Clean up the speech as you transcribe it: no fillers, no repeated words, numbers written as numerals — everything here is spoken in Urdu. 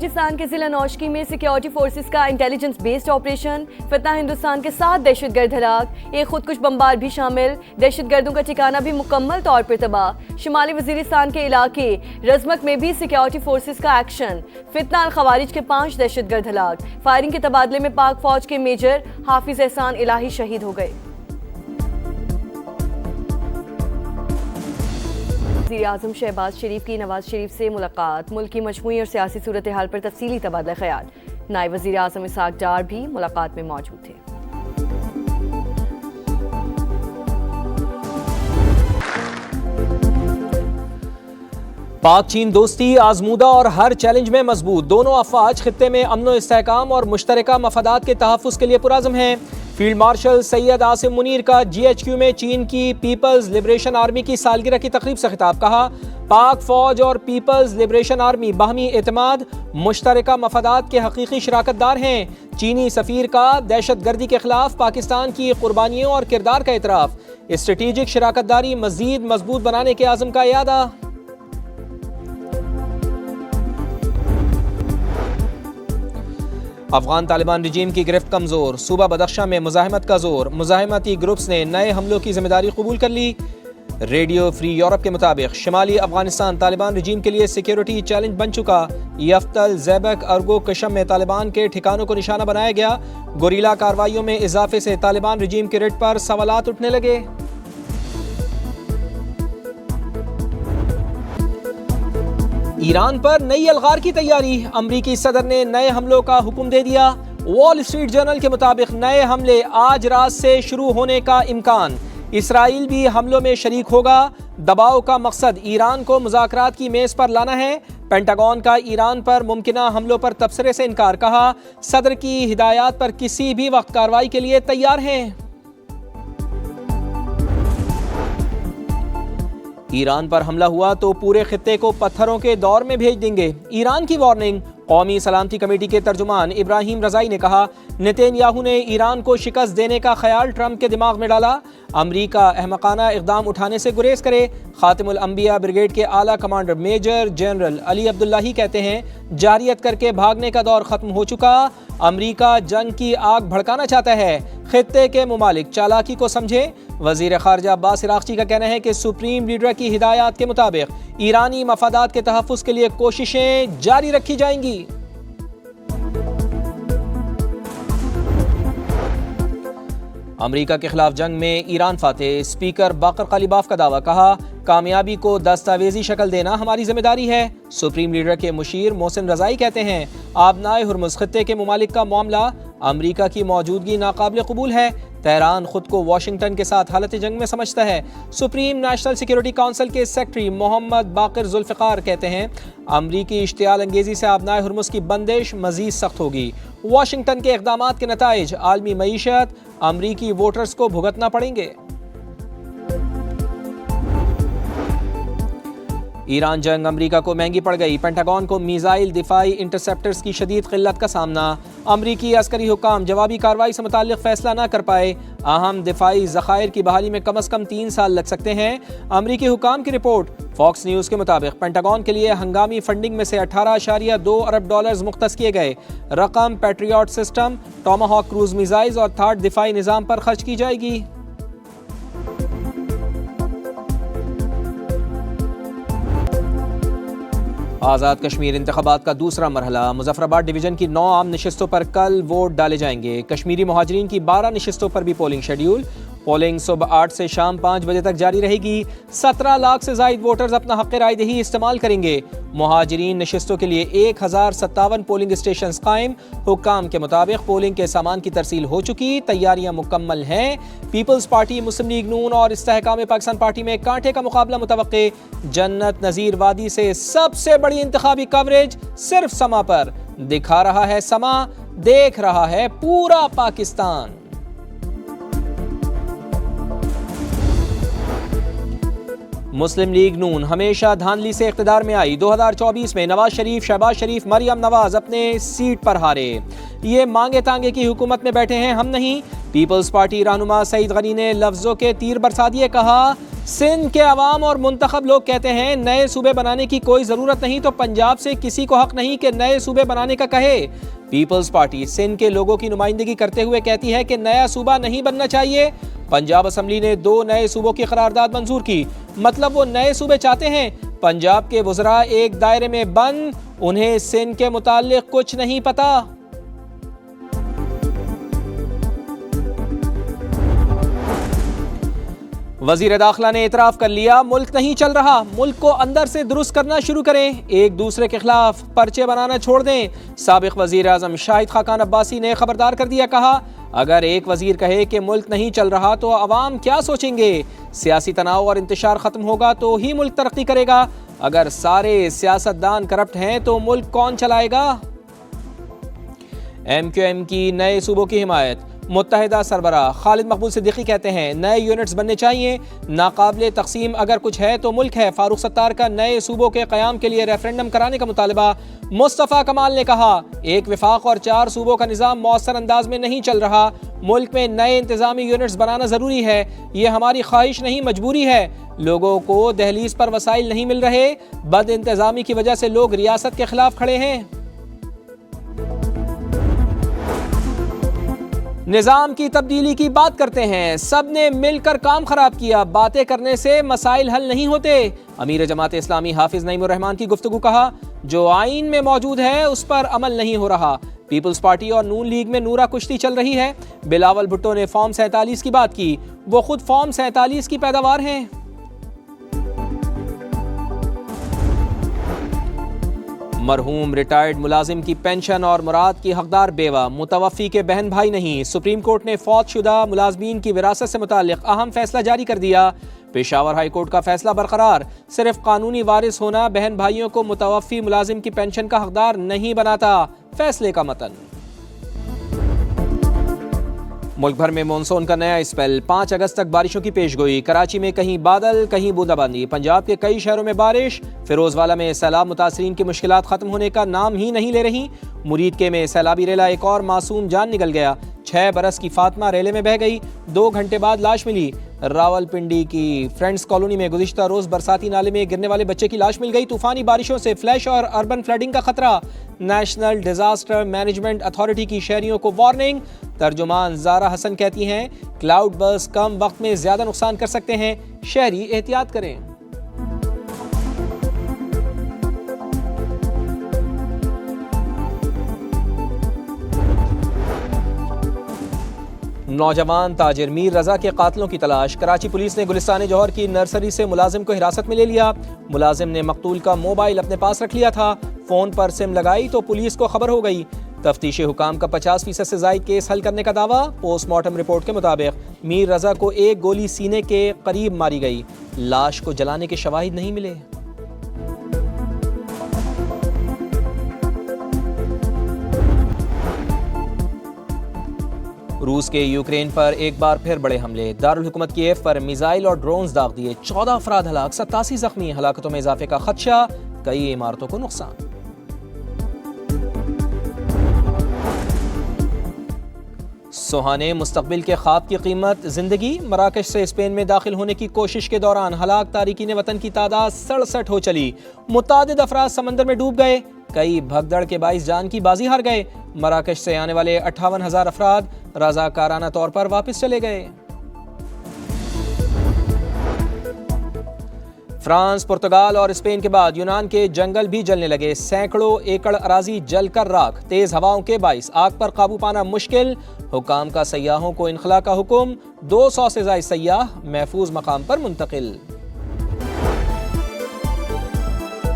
بلوچستان کے ضلع نوشکی میں سیکیورٹی فورسز کا انٹیلیجنس بیسڈ آپریشن، فتح ہندوستان کے 7 دہشت گرد ہلاک، ایک خودکش بمبار بھی شامل، دہشت گردوں کا ٹھکانہ بھی مکمل طور پر تباہ۔ شمالی وزیرستان کے علاقے رزمک میں بھی سیکیورٹی فورسز کا ایکشن، فتنہ الخوارج کے 5 دہشت گرد ہلاک۔ فائرنگ کے تبادلے میں پاک فوج کے میجر حافظ احسان الہی شہید ہو گئے۔ وزیر اعظم شہباز شریف کی نواز شریف سے ملاقات، ملک کی مجموعی اور سیاسی صورتحال پر تفصیلی تبادلہ خیال۔ نائب وزیر اعظم اسحاق ڈار بھی ملاقات میں موجود تھے۔ پاک چین دوستی آزمودہ اور ہر چیلنج میں مضبوط، دونوں افواج خطے میں امن و استحکام اور مشترکہ مفادات کے تحفظ کے لیے پرعزم ہیں۔ فیلڈ مارشل سید عاصم منیر کا GHQ میں چین کی پیپلز لبریشن آرمی کی سالگرہ کی تقریب سے خطاب، کہا پاک فوج اور پیپلز لبریشن آرمی باہمی اعتماد، مشترکہ مفادات کے حقیقی شراکت دار ہیں۔ چینی سفیر کا دہشت گردی کے خلاف پاکستان کی قربانیوں اور کردار کا اعتراف، اسٹریٹجک شراکت داری مزید مضبوط بنانے کے عزم کا اعادہ۔ افغان طالبان رجیم کی گرفت کمزور، صوبہ بدخشاں میں مزاحمت کا زور، مزاحمتی گروپس نے نئے حملوں کی ذمہ داری قبول کر لی۔ ریڈیو فری یورپ کے مطابق شمالی افغانستان طالبان رجیم کے لیے سیکیورٹی چیلنج بن چکا۔ یفتل، زیبک، ارگو کشم میں طالبان کے ٹھکانوں کو نشانہ بنایا گیا۔ گوریلا کارروائیوں میں اضافے سے طالبان رجیم کے ریٹ پر سوالات اٹھنے لگے۔ ایران پر نئی الغار کی تیاری، امریکی صدر نے نئے حملوں کا حکم دے دیا۔ وال اسٹریٹ جرنل کے مطابق نئے حملے آج رات سے شروع ہونے کا امکان، اسرائیل بھی حملوں میں شریک ہوگا۔ دباؤ کا مقصد ایران کو مذاکرات کی میز پر لانا ہے۔ پینٹاگون کا ایران پر ممکنہ حملوں پر تبصرے سے انکار، کہا صدر کی ہدایات پر کسی بھی وقت کارروائی کے لیے تیار ہیں۔ ایران پر حملہ ہوا تو پورے خطے کو پتھروں کے دور میں بھیج دیں گے، ایران کی وارننگ۔ قومی سلامتی کمیٹی کے ترجمان ابراہیم رضائی نے کہا نتین یاہو نے ایران کو شکست دینے کا خیال ٹرمپ کے دماغ میں ڈالا، امریکہ احمقانہ اقدام اٹھانے سے گریز کرے۔ خاتم الانبیاء بریگیڈ کے اعلیٰ کمانڈر میجر جنرل علی عبداللہی کہتے ہیں جارحیت کر کے بھاگنے کا دور ختم ہو چکا، امریکہ جنگ کی آگ بھڑکانا چاہتا ہے، خطے کے ممالک چالاکی کو سمجھیں۔ وزیر خارجہ عباس عراقچی کا کہنا ہے کہ سپریم لیڈر کی ہدایات کے مطابق ایرانی مفادات کے تحفظ کے لیے کوششیں جاری رکھی جائیں گی۔ امریکہ کے خلاف جنگ میں ایران فاتح، اسپیکر باقر قالیباف کا دعویٰ، کہا کامیابی کو دستاویزی شکل دینا ہماری ذمہ داری ہے۔ سپریم لیڈر کے مشیر محسن رضائی کہتے ہیں آبنائے ہرمز خطے کے ممالک کا معاملہ، امریکہ کی موجودگی ناقابل قبول ہے، تہران خود کو واشنگٹن کے ساتھ حالت جنگ میں سمجھتا ہے۔ سپریم نیشنل سیکیورٹی کونسل کے سیکرٹری محمد باقر ذوالفقار کہتے ہیں امریکی اشتعال انگیزی سے آبنائے ہرمز کی بندش مزید سخت ہوگی، واشنگٹن کے اقدامات کے نتائج عالمی معیشت، امریکی ووٹرز کو بھگتنا پڑیں گے۔ ایران جنگ امریکہ کو مہنگی پڑ گئی، پینٹاگون کو میزائل دفاعی انٹرسیپٹرز کی شدید قلت کا سامنا، امریکی عسکری حکام جوابی کارروائی سے متعلق فیصلہ نہ کر پائے، اہم دفاعی ذخائر کی بحالی میں کم از کم 3 سال لگ سکتے ہیں، امریکی حکام کی رپورٹ۔ فاکس نیوز کے مطابق پینٹاگون کے لیے ہنگامی فنڈنگ میں سے $18.2 ارب مختص کیے گئے، رقم پیٹریوٹ سسٹم، ٹاماہاک کروز میزائلز اور تھاڈ دفاعی نظام پر خرچ کی جائے گی۔ آزاد کشمیر انتخابات کا دوسرا مرحلہ، مظفر آباد ڈویژن کی 9 عام نشستوں پر کل ووٹ ڈالے جائیں گے، کشمیری مہاجرین کی 12 نشستوں پر بھی پولنگ شیڈیول، پولنگ صبح 8 سے شام 5 بجے تک جاری رہے گی، 17 لاکھ سے زائد ووٹرز اپنا حق رائے دہی استعمال کریں گے، مہاجرین نشستوں کے لیے 1057 پولنگ اسٹیشنز قائم، حکام کے مطابق پولنگ کے سامان کی ترسیل ہو چکی، تیاریاں مکمل ہیں، پیپلز پارٹی، مسلم لیگ نون اور استحکام پاکستان پارٹی میں کانٹے کا مقابلہ متوقع، جنت نظیر وادی سے سب سے بڑی انتخابی کوریج صرف سما پر، دکھا رہا ہے سما، دیکھ رہا ہے پورا پاکستان۔ مسلم لیگ نون ہمیشہ دھاندلی سے اقتدار میں آئی، 2024 میں نواز شریف، شہباز شریف، مریم نواز اپنے سیٹ پر ہارے، یہ مانگے تانگے کی حکومت میں بیٹھے ہیں ہم نہیں، پیپلز پارٹی رہنما سعید غنی نے لفظوں کے تیر برسا دیے، کہا سندھ کے عوام اور منتخب لوگ کہتے ہیں نئے صوبے بنانے کی کوئی ضرورت نہیں، تو پنجاب سے کسی کو حق نہیں کہ نئے صوبے بنانے کا کہے۔ پیپلز پارٹی سندھ کے لوگوں کی نمائندگی کرتے ہوئے کہتی ہے کہ نیا صوبہ نہیں بننا چاہیے۔ پنجاب اسمبلی نے 2 نئے صوبوں کی قرارداد منظور کی، مطلب وہ نئے صوبے چاہتے ہیں۔ پنجاب کے وزراء ایک دائرے میں بند، انہیں سندھ کے متعلق کچھ نہیں پتا۔ وزیر داخلہ نے اعتراف کر لیا، ملک نہیں چل رہا، ملک کو اندر سے درست کرنا شروع کریں، ایک دوسرے کے خلاف پرچے بنانا چھوڑ دیں۔ سابق وزیر اعظم شاہد خاقان عباسی نے خبردار کر دیا، کہا اگر ایک وزیر کہے کہ ملک نہیں چل رہا تو عوام کیا سوچیں گے؟ سیاسی تناؤ اور انتشار ختم ہوگا تو ہی ملک ترقی کرے گا، اگر سارے سیاستدان کرپٹ ہیں تو ملک کون چلائے گا؟ ایم کیو ایم کی نئے صوبوں کی حمایت۔ متحدہ سربراہ خالد مقبول صدیقی کہتے ہیں نئے یونٹس بننے چاہیے، ناقابل تقسیم اگر کچھ ہے تو ملک ہے۔ فاروق ستار کا نئے صوبوں کے قیام کے لیے ریفرنڈم کرانے کا مطالبہ۔ مصطفیٰ کمال نے کہا ایک وفاق اور 4 صوبوں کا نظام مؤثر انداز میں نہیں چل رہا، ملک میں نئے انتظامی یونٹس بنانا ضروری ہے، یہ ہماری خواہش نہیں مجبوری ہے۔ لوگوں کو دہلیز پر وسائل نہیں مل رہے، بد انتظامی کی وجہ سے لوگ ریاست کے خلاف کھڑے ہیں۔ نظام کی تبدیلی کی بات کرتے ہیں، سب نے مل کر کام خراب کیا، باتیں کرنے سے مسائل حل نہیں ہوتے۔ امیر جماعت اسلامی حافظ نعیم الرحمان کی گفتگو، کہا جو آئین میں موجود ہے اس پر عمل نہیں ہو رہا۔ پیپلز پارٹی اور نون لیگ میں نورا کشتی چل رہی ہے۔ بلاول بھٹو نے فارم 47 کی بات کی، وہ خود فارم 47 کی پیداوار ہیں۔ مرحوم ریٹائرڈ ملازم کی پینشن اور مراد کی حقدار بیوہ، متوفی کے بہن بھائی نہیں۔ سپریم کورٹ نے فوت شدہ ملازمین کی وراثت سے متعلق اہم فیصلہ جاری کر دیا۔ پشاور ہائی کورٹ کا فیصلہ برقرار، صرف قانونی وارث ہونا بہن بھائیوں کو متوفی ملازم کی پینشن کا حقدار نہیں بناتا۔ فیصلے کا متن۔ ملک بھر میں مانسون کا نیا اسپیل، 5 اگست تک بارشوں کی پیش گوئی۔ کراچی میں کہیں بادل کہیں بوندا باندی، پنجاب کے کئی شہروں میں بارش۔ فیروز والا میں سیلاب متاثرین کی مشکلات ختم ہونے کا نام ہی نہیں لے رہی۔ مرید کے میں سیلابی ریلا ایک اور معصوم جان نکل گیا، 6 برس کی فاطمہ ریلے میں بہہ گئی، 2 گھنٹے بعد لاش ملی۔ راول پنڈی کی فرینڈز کالونی میں گزشتہ روز برساتی نالے میں گرنے والے بچے کی لاش مل گئی۔ طوفانی بارشوں سے فلیش اور اربن فلڈنگ کا خطرہ، نیشنل ڈیزاسٹر مینجمنٹ اتھارٹی کی شہریوں کو وارننگ۔ ترجمان زارا حسن کہتی ہیں کلاؤڈ برس کم وقت میں زیادہ نقصان کر سکتے ہیں، شہری احتیاط کریں۔ نوجوان تاجر میر رضا کے قاتلوں کی تلاش، کراچی پولیس نے گلستان جوہر کی نرسری سے ملازم کو حراست میں لے لیا۔ ملازم نے مقتول کا موبائل اپنے پاس رکھ لیا تھا، فون پر سم لگائی تو پولیس کو خبر ہو گئی۔ تفتیش حکام کا 50% سے زائد کیس حل کرنے کا دعویٰ۔ پوسٹ مارٹم رپورٹ کے مطابق میر رضا کو ایک گولی سینے کے قریب ماری گئی، لاش کو جلانے کے شواہد نہیں ملے۔ روس کے یوکرین پر ایک بار پھر بڑے حملے، دارالحکومت کیف پر میزائل اور ڈرونز داغ دیے، 14 افراد ہلاک، 87 زخمی، ہلاکتوں میں اضافے کا خدشہ، کئی عمارتوں کو نقصان۔ سوہانے مستقبل کے خواب کی قیمت زندگی، مراکش سے اسپین میں داخل ہونے کی کوشش کے دوران ہلاک تارکین وطن کی تعداد 67 ہو چلی، متعدد افراد سمندر میں ڈوب گئے، کئی بھگدڑ کے باعث جان کی بازی ہار گئے۔ مراکش سے آنے والے 58,000 افراد رضاکارانہ طور پر واپس چلے گئے۔ فرانس، پرتگال اور اسپین کے بعد یونان کے جنگل بھی جلنے لگے، سینکڑوں ایکڑ اراضی جل کر راکھ، تیز ہواؤں کے باعث آگ پر قابو پانا مشکل، حکام کا سیاحوں کو انخلاء کا حکم، 200 سے زائد سیاح محفوظ مقام پر منتقل۔